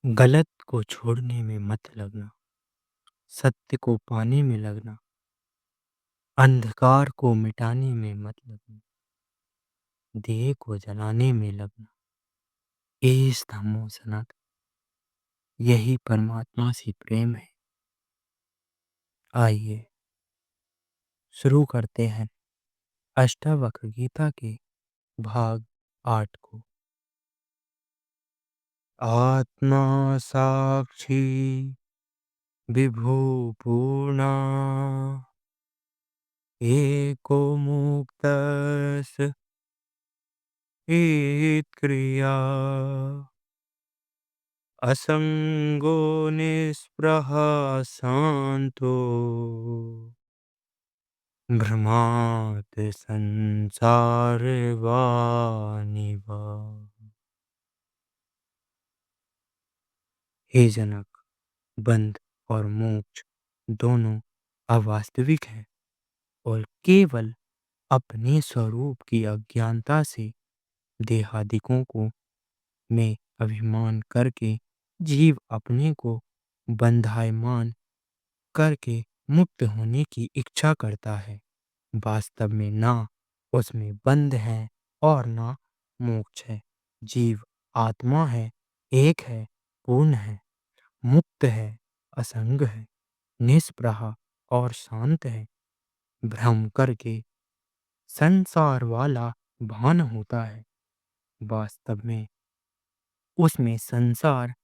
गलत को छोड़ने में मत लगना, सत्य को पाने में लगना, अंधकार को मिटाने में मत लगना, दिए को जलाने में लगना। एस धम्मो सनातन, यही परमात्मा से प्रेम है। आइए शुरू करते हैं अष्टावक्र गीता के भाग 8 को। आत्मा साक्षी विभु पूर्णा, एको मुक्तस क्रिया, असंगो निस्पृह शांतो, भ्रमात् संसार वानिव। हे जनक, बंध और मोक्ष दोनों अवास्तविक हैं और केवल अपने स्वरूप की अज्ञानता से देहादिकों को में अभिमान करके जीव अपने को बंधायमान करके मुक्त होने की इच्छा करता है। वास्तव में ना उसमें बंध है और ना मोक्ष है। जीव आत्मा है, एक है, पूर्ण है, मुक्त है, असंग है, निष्प्रह और शांत है। भ्रम करके संसार वाला भान होता है। वास्तव में उसमें संसार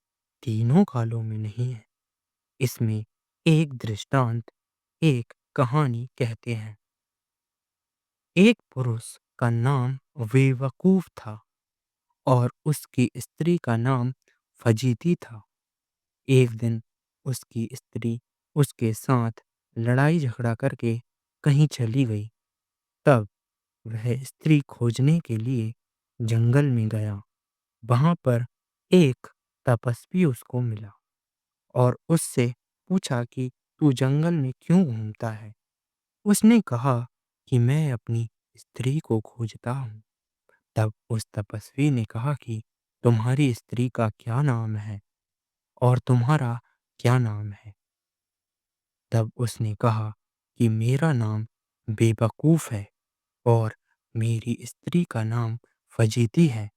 तीनों कालों में नहीं है। इसमें एक दृष्टांत, एक कहानी कहते हैं। एक पुरुष का नाम बेवकूफ था और उसकी स्त्री का नाम फजीती था। एक दिन उसकी स्त्री उसके साथ लड़ाई झगड़ा करके कहीं चली गई। तब वह स्त्री खोजने के लिए जंगल में गया। वहां पर एक तपस्वी उसको मिला और उससे पूछा कि तू जंगल में क्यों घूमता है। उसने कहा कि मैं अपनी स्त्री को खोजता हूँ। तब उस तपस्वी ने कहा कि तुम्हारी स्त्री का क्या नाम है और तुम्हारा क्या नाम है। तब उसने कहा कि मेरा नाम बेवकूफ है और मेरी स्त्री का नाम फजीती है।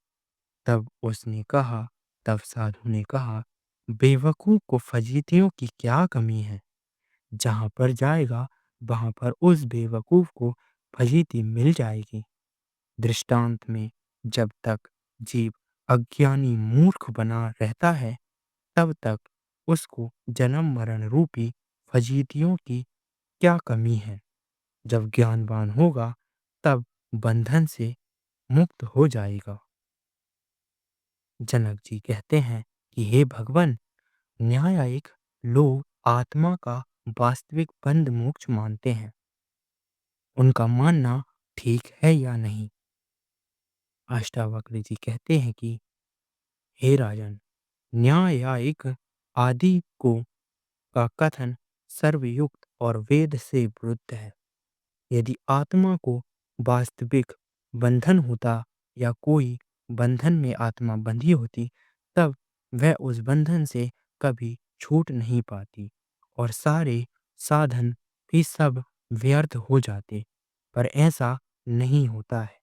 तब उसने कहा तब साधु ने कहा, बेवकूफ को फजीतियों की क्या कमी है। जहां पर जाएगा वहां पर उस बेवकूफ को फजीती मिल जाएगी। दृष्टांत में जब तक जीव अज्ञानी मूर्ख बना रहता है तब तक उसको जन्म मरण रूपी फजीतियों की क्या कमी है। जब ज्ञानवान होगा तब बंधन से मुक्त हो जाएगा। जनक जी कहते हैं कि हे भगवान, न्यायिक लोग आत्मा का वास्तविक बंध मोक्ष मानते हैं। उनका मानना ठीक है या नहीं। अष्टावक्र जी कहते हैं कि हे राजन, न्यायिक आदि को का कथन सर्वयुक्त और वेद से विरुद्ध है। यदि आत्मा को वास्तविक बंधन होता या कोई बंधन में आत्मा बंधी होती तब वह उस बंधन से कभी छूट नहीं पाती और सारे साधन भी सब व्यर्थ हो जाते। पर ऐसा नहीं होता है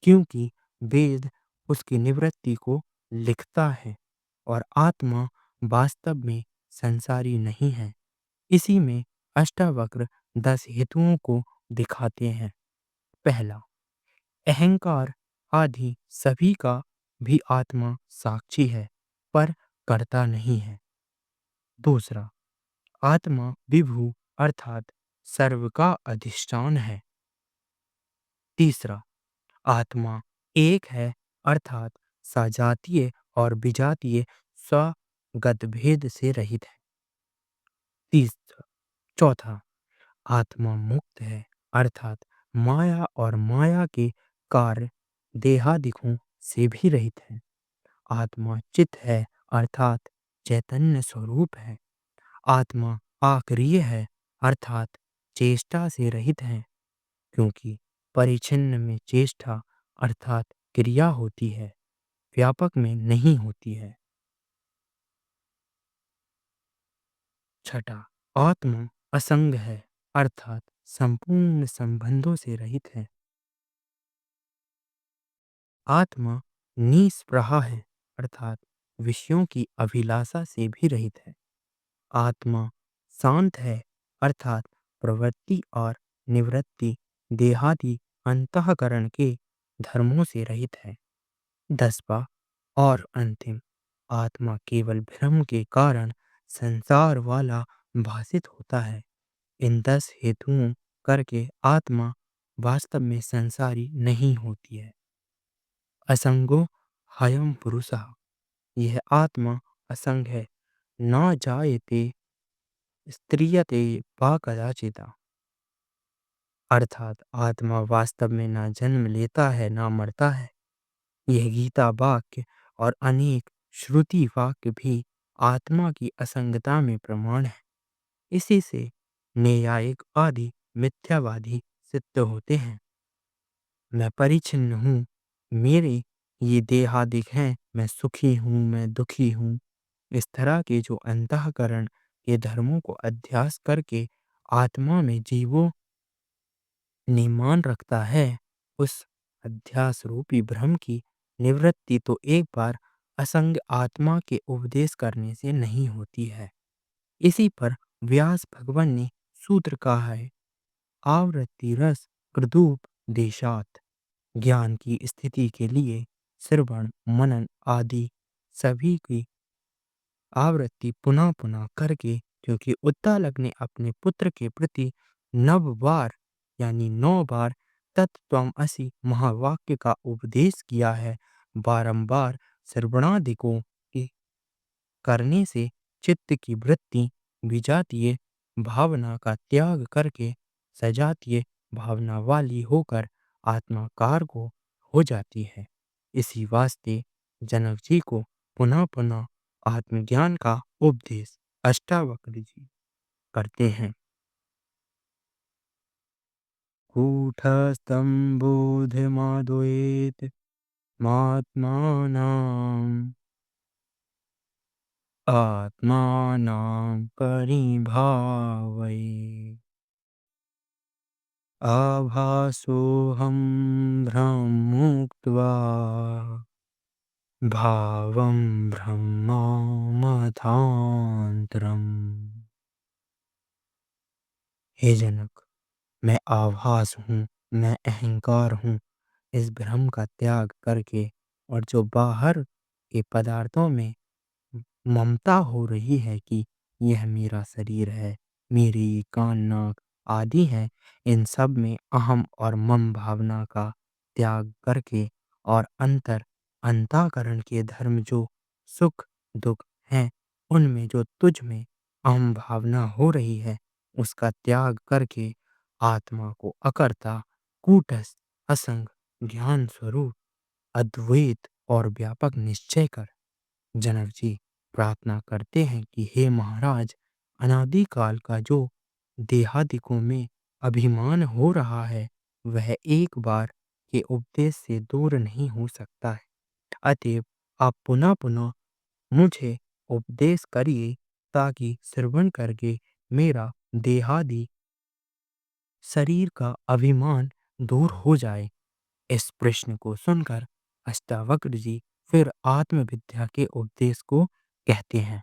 क्योंकि वेद उसकी निवृत्ति को लिखता है और आत्मा वास्तव में संसारी नहीं है। इसी में अष्टावक्र 10 हेतुओं को दिखाते हैं। पहला, अहंकार आदि सभी का भी आत्मा साक्षी है पर करता नहीं है। दूसरा, आत्मा विभु अर्थात सर्व का अधिष्ठान है। तीसरा, आत्मा एक है अर्थात सजातीय और विजातीय स्वगत भेद से रहित है। तीसरा, चौथा, आत्मा मुक्त है अर्थात माया और माया के कार्य देहादिकों से भी रहित है। आत्मा चित है अर्थात चैतन्य स्वरूप है। आत्मा आक्रिय है अर्थात चेष्टा से रहित है क्योंकि परिच्छिन्न में चेष्टा अर्थात क्रिया होती है, व्यापक में नहीं होती है। छठा, आत्मा असंग है, अर्थात संपूर्ण संबंधों से रहित है। आत्मा निस्पृहा है, अर्थात विषयों की अभिलाषा से भी रहित है। आत्मा शांत है, अर्थात प्रवृत्ति और निवृत्ति देहादि अंतःकरण के धर्मों से रहित है। 10वां और अंतिम, आत्मा केवल भ्रम के कारण संसार वाला भासित होता है। इन 10 हेतुओं करके आत्मा वास्तव में संसारी नहीं होती है। असंगो हयम पुरुषः, यह आत्मा असंग है। न जायते स्त्रियते वा कदाचित्, अर्थात आत्मा वास्तव में ना जन्म लेता है ना मरता है। यह गीता वाक्य और अनेक श्रुति वाक्य भी आत्मा की असंगता में प्रमाण है। इसी से न्यायिक आदि मिथ्यावादी सिद्ध होते हैं। मैं परिच्छिन्न हूँ, मेरे ये देहादिक हैं, मैं सुखी हूँ, मैं दुखी हूँ। इस तरह के जो अंतःकरण के धर्मों को अध्यास करके आत्मा में जीवों ने मान रखता है, उस अध्यास रूपी भ्रम की निवृत्ति तो एक बार असंग आत्मा के उपदेश करने से नहीं होती है। इसी पर व्यास भगवान ने सूत्र कहा है, आवृत्ति रस कृदूप देशात, ज्ञान की स्थिति के लिए श्रवण मनन आदि सभी की आवृत्ति पुनः पुनः करके, क्योंकि उत्तालक ने अपने पुत्र के प्रति 9 बार यानी 9 बार तत्त्वमसि महावाक्य का उपदेश किया है। बारंबार श्रवणादिकों के करने से चित्त की वृत्ति विजातीय भावना का त्याग करके सजातीय भावना वाली होकर आत्माकार को हो जाती है। इसी वास्ते जनक जी को पुनः पुनः आत्मज्ञान का उपदेश अष्टावक्र जी करते हैं। कूटस्थं बोधमादयेत् महात्मानाम् आत्मानं परिभावये, आभासोऽहं भ्रममुक्त्वा भावं ब्रह्ममथान्तरम्। हे जनक, मैं आभास हूँ, मैं अहंकार हूँ। इस भ्रम का त्याग करके और जो बाहर के पदार्थों में ममता हो रही है कि यह मेरा शरीर है, मेरी ये कान नाक आदि हैं, इन सब में अहम और मम भावना का त्याग करके और अंतःकरण के धर्म जो सुख दुख हैं, उनमें जो तुझ में अहम भावना हो रही है, उसका त्याग करके आत्मा को अकर्ता, कूटस्थ, असंग, ज्ञान स्वरूप, अद्वैत और व्यापक निश्चय कर। जनक जी प्रार्थना करते हैं कि हे महाराज, अनादिकाल का जो देहादिकों में अभिमान हो रहा है, वह एक बार के उपदेश से दूर नहीं हो सकता है। अतएव आप पुनः पुनः मुझे उपदेश करिए, ताकि श्रवण करके मेरा देहादि शरीर का अभिमान दूर हो जाए। इस प्रश्न को सुनकर अष्टावक्र जी फिर आत्मविद्या के उपदेश को कहते हैं।